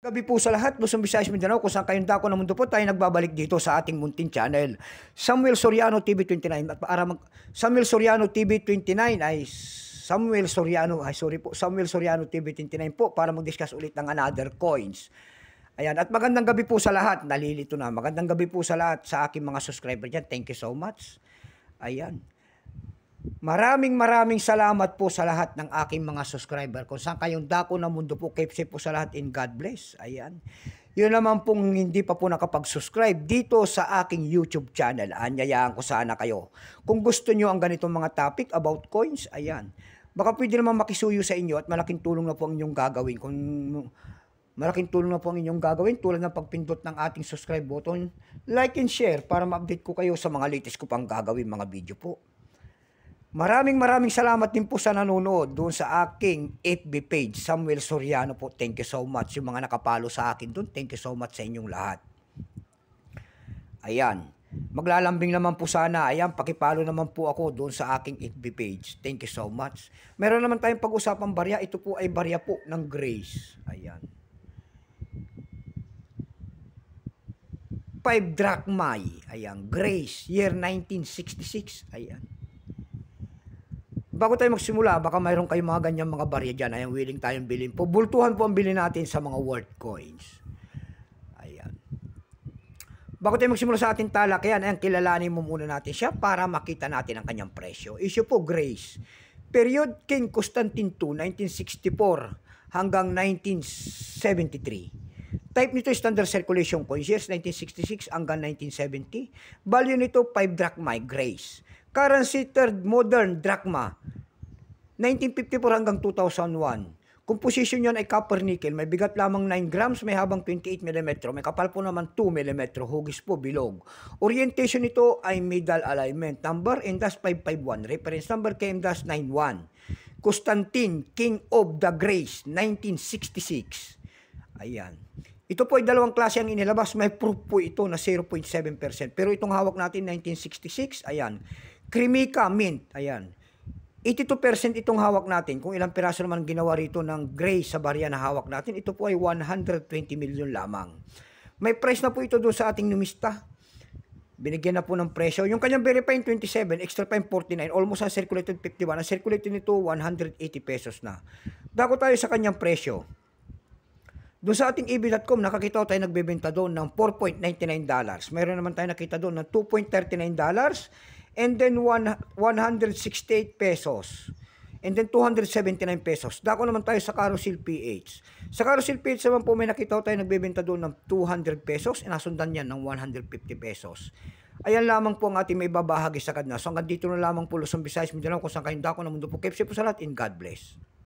Gabi po sa lahat, Luzon, Visayas, Mindanao, kung saan kayong dako ng mundo po, tayo nagbabalik dito sa ating munting channel. Samuel Soriano TV29. At para Samuel Soriano TV29 ay Samuel Soriano TV29 po para mag-discuss ulit ng another coins. Ayan, at magandang gabi po sa lahat. Nalilito na. Magandang gabi po sa lahat sa aking mga subscriber dyan. Thank you so much. Ayan. Maraming salamat po sa lahat ng aking mga subscriber. Kung saan kayong dako ng mundo po, keep safe po sa lahat in God bless. Ayan. Yun naman pong hindi pa po nakapag-subscribe dito sa aking YouTube channel. Anyayaan ko sana kayo. Kung gusto nyo ang ganitong mga topic about coins, ayan. Baka pwede naman makisuyo sa inyo at malaking tulong na po ang inyong gagawin. Kung malaking tulong na po ang inyong gagawin tulad ng pagpindot ng ating subscribe button, like and share para ma-update ko kayo sa mga latest ko pang gagawin mga video po. Maraming salamat din po sa nanonood doon sa aking FB page, Samuel Soriano po. Thank you so much. Yung mga nakapalo sa akin doon, thank you so much sa inyong lahat. Ayan. Maglalambing naman po sana. Ayan, pakipalo naman po ako doon sa aking FB page. Thank you so much. Meron naman tayong pag-usapang barya. Ito po ay barya po ng Grace. Ayan. 5 drachma. Ayan. Grace, year 1966. Ayan. Bago tayo magsimula, baka mayroon kayong mga ganyang mga barya dyan. Ayan, willing tayong bilhin po. Bultuhan po ang bilhin natin sa mga worth coins. Ayan. Bago tayo magsimula sa ating talakayan, ayan, kilalanin mo muna natin siya para makita natin ang kanyang presyo. Issue po, Grace. Period, King Constantine II, 1964 hanggang 1973. Type nito standard circulation coins, years 1966 hanggang 1970. Value nito 5 drachma, Grace. Currency third modern drachma, 1954 hanggang 2001. Composition yan ay copper nickel, may bigat lamang 9 grams, may habang 28 mm, may kapal po naman 2 mm, hugis po bilog. Orientation nito ay middle alignment. Number M-551, reference number KM-91. Constantine, King of the Grace, 1966. Ayan. Ito po ay dalawang klase ang inilabas. May proof po ito na 0.7%. Pero itong hawak natin, 1966, ayan. Cremica Mint, ayan. 82% itong hawak natin. Kung ilang piraso naman ginawa rito ng Grace sa barya na hawak natin, ito po ay 120 million lamang. May price na po ito doon sa ating numista. Binigyan na po ng presyo. Yung kanyang verifying 27, extra fine 49, almost ang circulated 51. Ang circulated nito, 180 pesos na. Dako tayo sa kanyang presyo. Doon sa ating EB.com, nakakita tayo nagbebenta doon ng $4.99. Mayroon naman tayo nakita doon ng $2.39. And then 168 pesos. And then 279 pesos. Dako naman tayo sa Carousel PH. Sa Carousel PH naman po may nakita tayo nagbebenta doon ng 200 pesos. Inasundan yan ng 150 pesos. Ayan lamang po ang ating may babahagi sa kadna. So hanggang dito na lamang po Luzon, Visayas, Mindanao, kung saan kayong dako ng mundo po. Keep safe po sa lahat in God bless.